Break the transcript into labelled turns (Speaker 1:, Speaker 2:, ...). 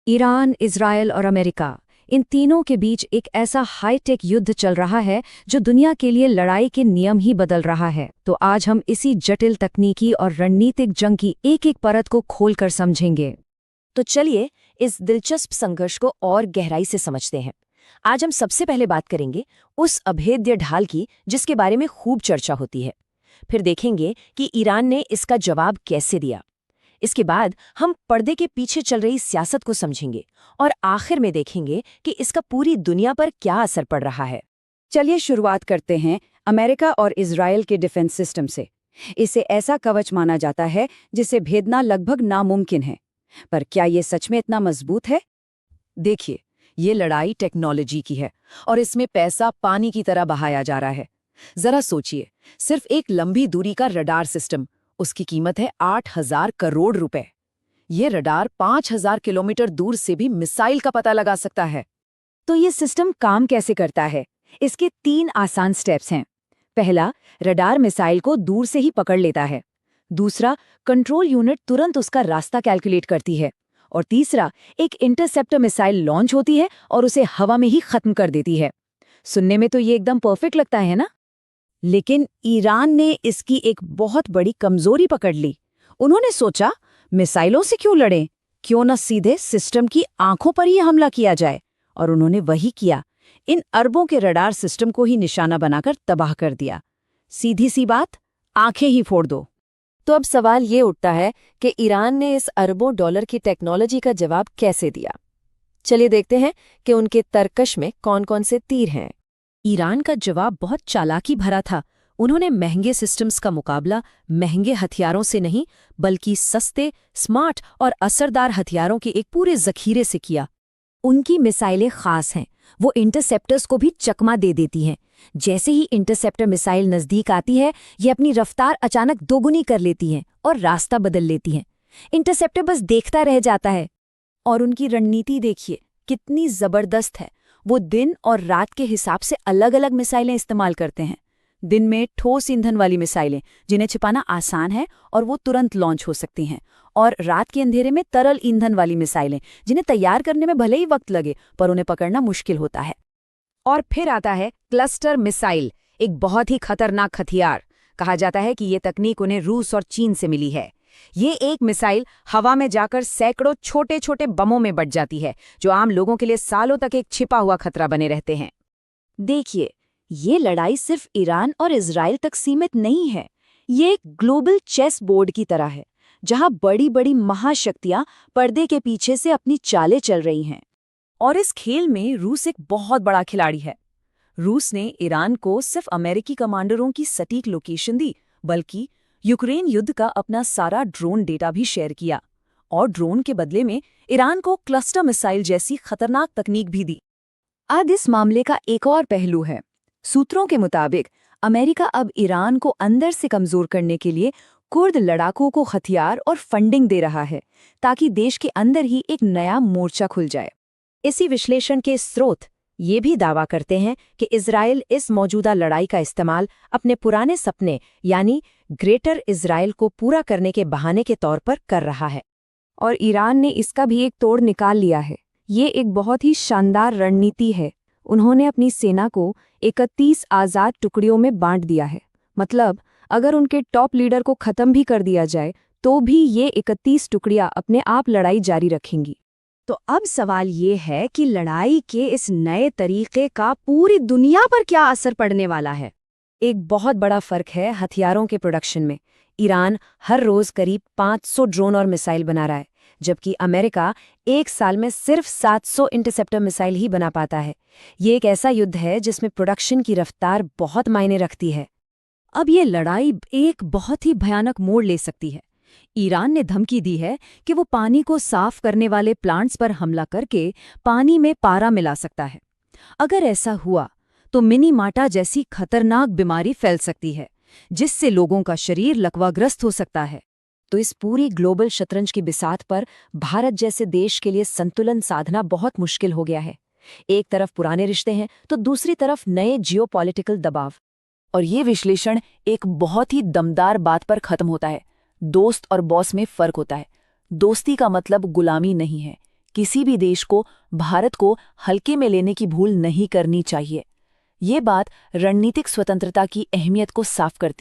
Speaker 1: Iran, Israel और America, इन तीनों के बीच एक ऐसा हाईटेक युद्ध चल रहा है जो दुनिया के लिए लड़ाई के नियम ही बदल रहा है। तो आज हम इसी जटिल तकनीकी और रणनीतिक जंग की एक-एक परत को खोलकर समझेंगे।
Speaker 2: तो चलिए इस दिलचस्प संघर्ष को और गहराई से समझते हैं। आज हम सबसे पहले बात करेंगे उस अभेद्य ढाल की जिसके बारे में खूब चर्चा होती है। फिर देखेंगे कि ईरान ने इसका जवाब कैसे दिया। इसके बाद हम पर्दे के पीछे चल रही सियासत को समझेंगे और आखिर में देखेंगे कि इसका पूरी दुनिया पर क्या असर पड़ रहा है।
Speaker 3: चलिए शुरुआत करते हैं अमेरिका और इजराइल के डिफेंस सिस्टम से। इसे ऐसा कवच माना जाता है जिसे भेदना लगभग नामुमकिन है। पर क्या ये सच में इतना मजबूत है?
Speaker 4: देखिए, ये लड़ाई टेक्नोलॉजी की है और इसमें पैसा पानी की तरह बहाया जा रहा है। जरा सोचिए, सिर्फ एक लंबी दूरी का रडार सिस्टम, उसकी कीमत है 8,000 करोड़ रुपए। ये रडार 5,000 किलोमीटर दूर से भी मिसाइल का पता लगा सकता है।
Speaker 3: तो ये सिस्टम काम कैसे करता है? इसके 3 आसान स्टेप्स हैं। पहला, रडार मिसाइल को दूर से ही पकड़ लेता है। दूसरा, कंट्रोल यूनिट तुरंत उसका रास्ता कैलकुलेट करती है। और तीसरा, एक इंटरसेप्टर मिसाइल लॉन्च होती है और उसे हवा में ही खत्म कर देती है। सुनने में तो ये एकदम परफेक्ट लगता है ना? लेकिन ईरान ने इसकी एक बहुत बड़ी कमजोरी पकड़ ली। उन्होंने सोचा, मिसाइलों से क्यों लड़ें? क्यों न सीधे सिस्टम की आंखों पर ही हमला किया जाए। और उन्होंने वही किया। इन अरबों के रडार सिस्टम को ही निशाना बनाकर तबाह कर दिया। सीधी सी बात, आंखें ही फोड़ दो।
Speaker 2: तो अब सवाल ये उठता है कि ईरान ने इस अरबों डॉलर की टेक्नोलॉजी का जवाब कैसे दिया। चलिए देखते हैं कि उनके तरकश में कौन कौन से तीर हैं।
Speaker 1: ईरान का जवाब बहुत चालाकी भरा था। उन्होंने महंगे सिस्टम्स का मुकाबला महंगे हथियारों से नहीं, बल्कि सस्ते, स्मार्ट और असरदार हथियारों के एक पूरे जखीरे से किया।
Speaker 3: उनकी मिसाइलें खास हैं। वो इंटरसेप्टर्स को भी चकमा दे देती हैं। जैसे ही इंटरसेप्टर मिसाइल नजदीक आती है, ये अपनी रफ्तार अचानक दोगुनी कर लेती हैं और रास्ता बदल लेती हैं। इंटरसेप्टर बस देखता रह जाता है। और उनकी रणनीति देखिए कितनी जबरदस्त है। वो दिन और रात के हिसाब से अलग अलग मिसाइलें इस्तेमाल करते हैं। दिन में ठोस ईंधन वाली मिसाइलें, जिन्हें छिपाना आसान है और वो तुरंत लॉन्च हो सकती हैं। और रात के अंधेरे में तरल ईंधन वाली मिसाइलें, जिन्हें तैयार करने में भले ही वक्त लगे पर उन्हें पकड़ना मुश्किल होता है।
Speaker 1: और फिर आता है क्लस्टर मिसाइल, एक बहुत ही खतरनाक हथियार। कहा जाता है कि ये तकनीक उन्हें रूस और चीन से मिली है। ये एक मिसाइल हवा में जाकर सैकड़ों छोटे छोटे बमों में बट जाती है, जो आम लोगों के लिए सालों तक एक छिपा हुआ खतरा बने रहते हैं।
Speaker 3: देखिए, ये लड़ाई सिर्फ ईरान और इजराइल तक सीमित नहीं है। ये एक ग्लोबल चेस बोर्ड की तरह है, जहां बड़ी बड़ी महाशक्तियां पर्दे के पीछे से अपनी चालें चल रही हैं।
Speaker 4: और इस खेल में रूस एक बहुत बड़ा खिलाड़ी है। रूस ने ईरान को सिर्फ अमेरिकी कमांडरों की सटीक लोकेशन दी, बल्कि यूक्रेन युद्ध का अपना सारा ड्रोन डेटा भी शेयर किया। और ड्रोन के बदले में ईरान को क्लस्टर मिसाइल जैसी खतरनाक तकनीक भी दी।
Speaker 3: अब इस मामले का एक और पहलू है। सूत्रों के मुताबिक अमेरिका अब ईरान को अंदर से कमजोर करने के लिए कुर्द लड़ाकों को हथियार और फंडिंग दे रहा है, ताकि देश के अंदर ही एक नया मोर्चा खुल जाए।
Speaker 1: इसी विश्लेषण के स्रोत ये भी दावा करते हैं कि इजराइल इस मौजूदा लड़ाई का इस्तेमाल अपने पुराने सपने यानी ग्रेटर इजराइल को पूरा करने के बहाने के तौर पर कर रहा है। और ईरान ने इसका भी एक तोड़ निकाल लिया है। ये एक बहुत ही शानदार रणनीति है। उन्होंने अपनी सेना को 31 आज़ाद टुकड़ियों में बांट दिया है। मतलब अगर उनके टॉप लीडर को खत्म भी कर दिया जाए तो भी ये 31 टुकड़ियां अपने आप लड़ाई जारी रखेंगी। तो अब सवाल ये है कि लड़ाई के इस नए तरीके का पूरी दुनिया पर क्या असर पड़ने वाला है। एक बहुत बड़ा फर्क है हथियारों के प्रोडक्शन में। ईरान हर रोज करीब 500 ड्रोन और मिसाइल बना रहा है, जबकि अमेरिका एक साल में सिर्फ 700 इंटरसेप्टर मिसाइल ही बना पाता है। ये एक ऐसा युद्ध है जिसमें प्रोडक्शन की रफ्तार बहुत मायने रखती है। अब ये लड़ाई एक बहुत ही भयानक मोड़ ले सकती है। ईरान ने धमकी दी है कि वो पानी को साफ करने वाले प्लांट्स पर हमला करके पानी में पारा मिला सकता है। अगर ऐसा हुआ तो मिनी माटा जैसी खतरनाक बीमारी फैल सकती है, जिससे लोगों का शरीर लकवाग्रस्त हो सकता है। तो इस पूरी ग्लोबल शतरंज की बिसात पर भारत जैसे देश के लिए संतुलन साधना बहुत मुश्किल हो गया है। एक तरफ पुराने रिश्ते हैं तो दूसरी तरफ नए जियोपॉलिटिकल दबाव।
Speaker 4: और ये विश्लेषण एक बहुत ही दमदार बात पर खत्म होता है। दोस्त और बॉस में फर्क होता है। दोस्ती का मतलब गुलामी नहीं है,
Speaker 2: किसी भी देश को भारत को हल्के में लेने की भूल नहीं करनी चाहिए। ये बात रणनीतिक स्वतंत्रता की अहमियत को साफ करती